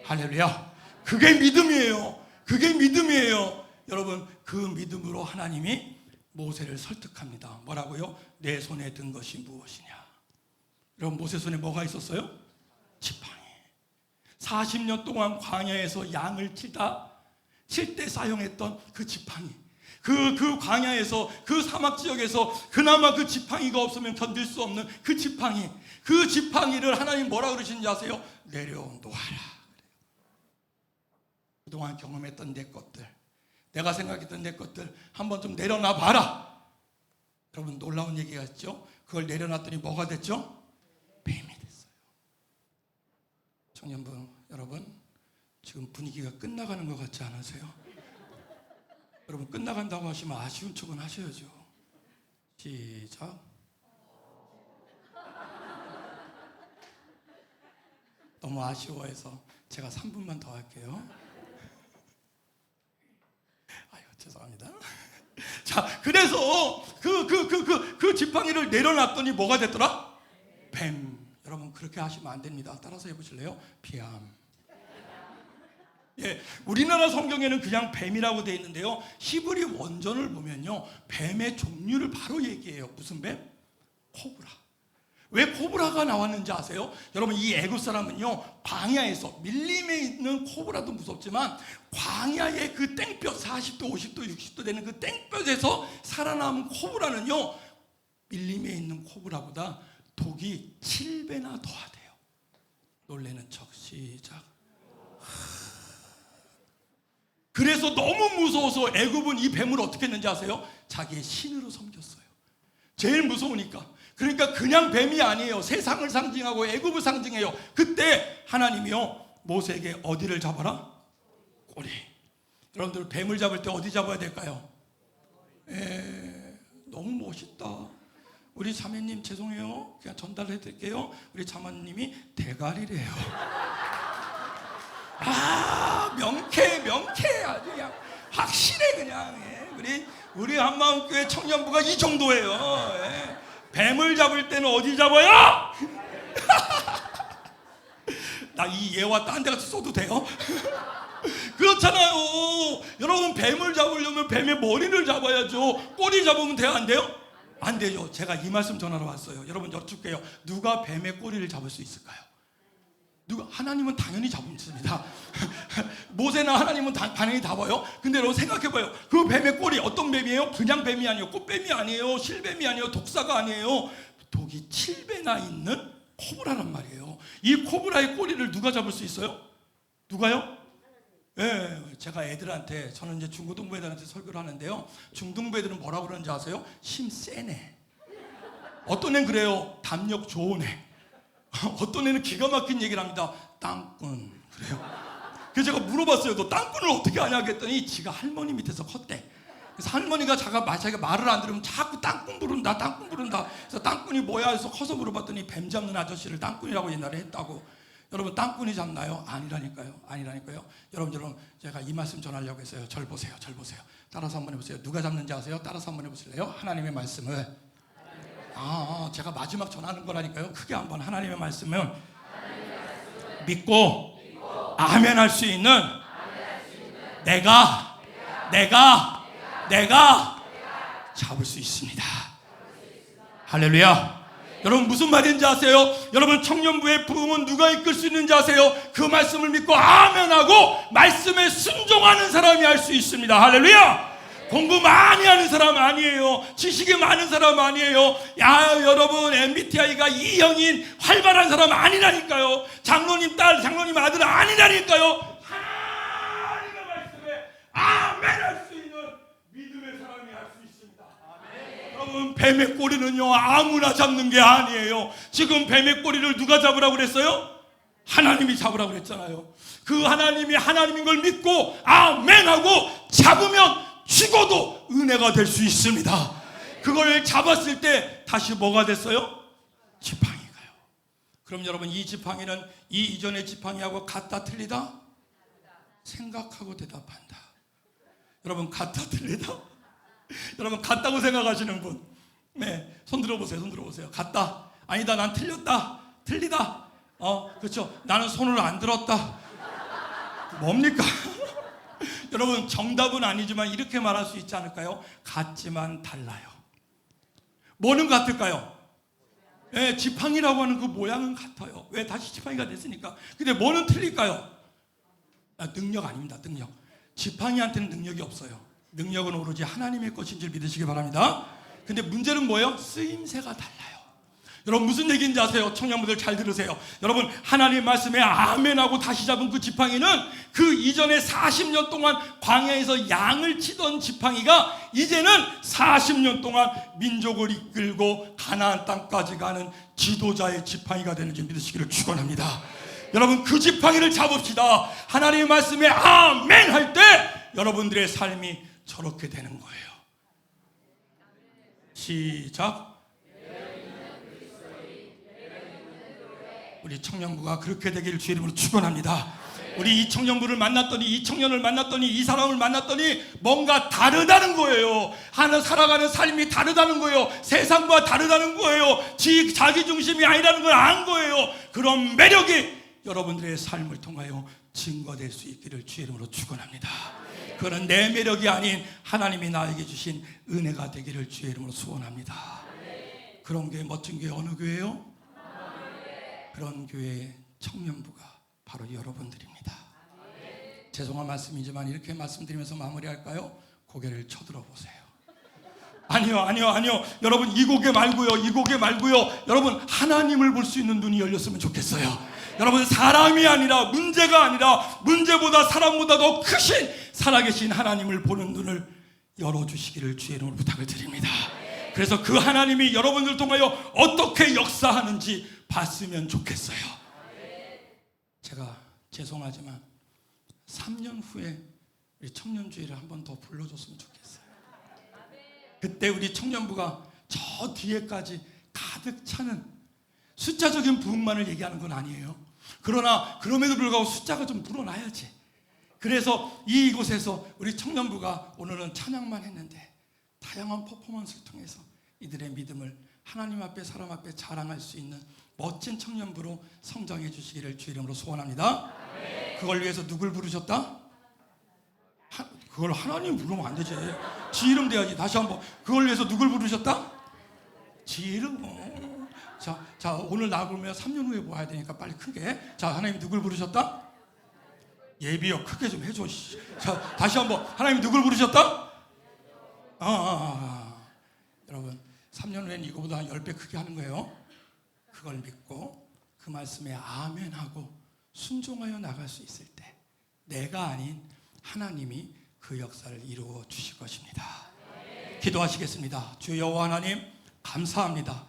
C: 할렐루야. 그게 믿음이에요. 그게 믿음이에요. 여러분 그 믿음으로 하나님이 모세를 설득합니다. 뭐라고요? 내 손에 든 것이 무엇이냐. 여러분 모세 손에 뭐가 있었어요? 지팡이. 40년 동안 광야에서 양을 칠 때 사용했던 그 지팡이. 그 광야에서, 그 사막 지역에서 그나마 그 지팡이가 없으면 견딜 수 없는 그 지팡이를 하나님 뭐라 그러시는지 아세요? 내려놓아라. 그동안 경험했던 내 것들, 내가 생각했던 내 것들 한번 좀 내려놔 봐라. 여러분, 놀라운 얘기가 있죠? 그걸 내려놨더니 뭐가 됐죠? 뱀이 됐어요. 청년부 여러분, 지금 분위기가 끝나가는 것 같지 않으세요? 여러분, 끝나간다고 하시면 아쉬운 척은 하셔야죠. 시작. 너무 아쉬워해서 제가 3분만 더 할게요. 아유, 죄송합니다. 자, 그래서 그 지팡이를 내려놨더니 뭐가 됐더라? 뱀. 여러분, 그렇게 하시면 안 됩니다. 따라서 해보실래요? 비암. 예, 우리나라 성경에는 그냥 뱀이라고 되어 있는데요, 히브리 원전을 보면요, 뱀의 종류를 바로 얘기해요. 무슨 뱀? 코브라. 왜 코브라가 나왔는지 아세요? 여러분, 이 애굽 사람은요, 광야에서 밀림에 있는 코브라도 무섭지만 광야의 그 땡볕 40도 50도 60도 되는 그 땡볕에서 살아남은 코브라는요, 밀림에 있는 코브라보다 독이 7배나 더하대요. 놀래는 척. 시작. 그래서 너무 무서워서 애굽은 이 뱀을 어떻게 했는지 아세요? 자기의 신으로 섬겼어요. 제일 무서우니까. 그러니까 그냥 뱀이 아니에요. 세상을 상징하고 애굽을 상징해요. 그때 하나님이요, 모세에게 어디를 잡아라? 꼬리. 여러분들, 뱀을 잡을 때 어디 잡아야 될까요? 너무 멋있다. 우리 자매님 죄송해요, 그냥 전달해 드릴게요. 우리 자매님이 대가리래요. 아, 명쾌 아주 그냥 확실해 그냥. 우리 한마음교회 청년부가 이 정도예요. 뱀을 잡을 때는 어디 잡아요? 나 이 예와 딴 데 가서 써도 돼요? 그렇잖아요. 여러분, 뱀을 잡으려면 뱀의 머리를 잡아야죠. 꼬리 잡으면 돼요, 안 돼요? 안 되죠. 제가 이 말씀 전하러 왔어요. 여러분, 여쭙게요. 누가 뱀의 꼬리를 잡을 수 있을까요? 누가? 하나님은 당연히 잡습니다. 모세나 하나님은 당연히 잡아요. 근데 여러분, 생각해봐요. 그 뱀의 꼬리 어떤 뱀이에요? 그냥 뱀이 아니에요. 꽃뱀이 아니에요. 실뱀이 아니에요. 독사가 아니에요. 독이 7배나 있는 코브라란 말이에요. 이 코브라의 꼬리를 누가 잡을 수 있어요? 누가요? 예, 제가 애들한테, 저는 이제 중고등부 애들한테 설교를 하는데요, 중등부 애들은 뭐라고 그러는지 아세요? 힘 세네. 어떤 애는 그래요. 담력 좋은 애. 어떤 애는 기가 막힌 얘기를 합니다. 땅꾼. 그래요. 그래서 제가 물어봤어요. 너 땅꾼을 어떻게 하냐 했더니 지가 할머니 밑에서 컸대. 그래서 할머니가 자기가 말을 안 들으면 자꾸 땅꾼 부른다. 그래서 땅꾼이 뭐야 해서 커서 물어봤더니 뱀 잡는 아저씨를 땅꾼이라고 옛날에 했다고. 여러분, 땅꾼이 잡나요? 아니라니까요. 여러분, 제가 이 말씀 전하려고 했어요. 절 보세요. 따라서 한번 해보세요. 누가 잡는지 아세요? 따라서 한번 해보실래요? 하나님의 말씀을. 제가 마지막 전하는 거라니까요. 크게 한번 하나님의 말씀을 믿고 아멘 할 수 있는 내가 잡을 수 있습니다. 할렐루야. 여러분, 무슨 말인지 아세요? 여러분, 청년부의 부흥은 누가 이끌 수 있는지 아세요? 그 말씀을 믿고 아멘하고 말씀에 순종하는 사람이 할 수 있습니다. 할렐루야. 공부 많이 하는 사람 아니에요. 지식이 많은 사람 아니에요. 여러분, MBTI가 E형인 활발한 사람 아니라니까요. 장로님 딸, 장로님 아들 아니라니까요. 하나님의 말씀에 아멘할 수 있는 믿음의 사람이 할 수 있습니다. 아멘. 여러분, 뱀의 꼬리는요, 아무나 잡는 게 아니에요. 지금 뱀의 꼬리를 누가 잡으라고 그랬어요? 하나님이 잡으라고 그랬잖아요. 그 하나님이 하나님인 걸 믿고 아멘하고 잡으면 죽어도 은혜가 될 수 있습니다. 그걸 잡았을 때 다시 뭐가 됐어요? 지팡이가요. 그럼 여러분, 이 지팡이는 이 이전의 지팡이하고 같다 틀리다? 생각하고 대답한다. 여러분, 같다 틀리다? 여러분, 같다고 생각하시는 분, 네, 손 들어보세요. 같다. 아니다, 난 틀렸다. 틀리다. 그렇죠. 나는 손을 안 들었다. 뭡니까? 여러분, 정답은 아니지만 이렇게 말할 수 있지 않을까요? 같지만 달라요. 뭐는 같을까요? 지팡이라고 하는 그 모양은 같아요. 왜? 다시 지팡이가 됐으니까. 근데 뭐는 틀릴까요? 능력 아닙니다. 능력. 지팡이한테는 능력이 없어요. 능력은 오로지 하나님의 것인 줄 믿으시기 바랍니다. 근데 문제는 뭐예요? 쓰임새가 달라요. 여러분 무슨 얘기인지 아세요? 청년분들 잘 들으세요. 여러분 하나님 말씀에 아멘하고 다시 잡은 그 지팡이는 그 이전에 40년 동안 광야에서 양을 치던 지팡이가 이제는 40년 동안 민족을 이끌고 가나안 땅까지 가는 지도자의 지팡이가 되는 줄 믿으시기를 축원합니다. 여러분 그 지팡이를 잡읍시다. 하나님의 말씀에 아멘 할 때 여러분들의 삶이 저렇게 되는 거예요. 시작. 우리 청년부가 그렇게 되기를 주의 이름으로 축원합니다. 우리 이 청년부를 만났더니 이 청년을 만났더니 이 사람을 만났더니 뭔가 다르다는 거예요. 하나 살아가는 삶이 다르다는 거예요. 세상과 다르다는 거예요. 자기 중심이 아니라는 걸 안 거예요. 그런 매력이 여러분들의 삶을 통하여 증거될 수 있기를 주의 이름으로 축원합니다. 그거는 내 매력이 아닌 하나님이 나에게 주신 은혜가 되기를 주의 이름으로 소원합니다. 그런 교회, 멋진 교회 어느 교회요? 그런 교회의 청년부가 바로 여러분들입니다. 죄송한 말씀이지만 이렇게 말씀드리면서 마무리할까요? 고개를 쳐들어 보세요. 아니요. 여러분 이 고개 말고요. 여러분 하나님을 볼 수 있는 눈이 열렸으면 좋겠어요. 여러분 사람이 아니라 문제가 아니라 문제보다 사람보다 더 크신 살아계신 하나님을 보는 눈을 열어주시기를 주의 이름으로 부탁을 드립니다. 그래서 그 하나님이 여러분들 통하여 어떻게 역사하는지 봤으면 좋겠어요. 제가 죄송하지만 3년 후에 우리 청년주의를 한 번 더 불러줬으면 좋겠어요. 그때 우리 청년부가 저 뒤에까지 가득 차는 숫자적인 부흥만을 얘기하는 건 아니에요. 그러나 그럼에도 불구하고 숫자가 좀 늘어나야지. 그래서 이곳에서 우리 청년부가 오늘은 찬양만 했는데 다양한 퍼포먼스를 통해서 이들의 믿음을 하나님 앞에 사람 앞에 자랑할 수 있는 멋진 청년부로 성장해 주시기를 주의 이름으로 소원합니다. 그걸 위해서 누굴 부르셨다? 그걸 하나님 부르면 안 되지. 지 이름 돼야지. 다시 한번 그걸 위해서 누굴 부르셨다? 지 이름. 자 오늘 나오면 3년 후에 뭐 해야 되니까 빨리 크게. 자 하나님 누굴 부르셨다? 예비요 크게 좀 해줘. 자 다시 한번 하나님 누굴 부르셨다? 여러분 3년 후엔 이거보다 한 10배 크게 하는 거예요. 그걸 믿고 그 말씀에 아멘하고 순종하여 나갈 수 있을 때 내가 아닌 하나님이 그 역사를 이루어 주실 것입니다. 기도하시겠습니다. 주 여호와 하나님 감사합니다.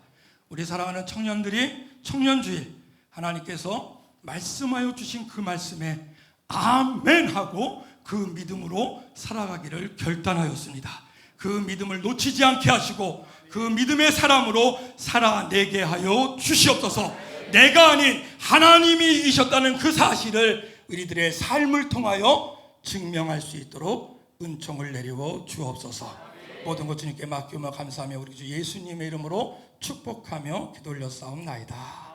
C: 우리 사랑하는 청년들이 청년주일 하나님께서 말씀하여 주신 그 말씀에 아멘하고 그 믿음으로 살아가기를 결단하였습니다. 그 믿음을 놓치지 않게 하시고 그 믿음의 사람으로 살아내게 하여 주시옵소서. 내가 아닌 하나님이 이기셨다는 그 사실을 우리들의 삶을 통하여 증명할 수 있도록 은총을 내리워 주옵소서. 모든 것 주님께 맡기며 감사하며 우리 주 예수님의 이름으로 축복하며 기도 올렸사옵나이다.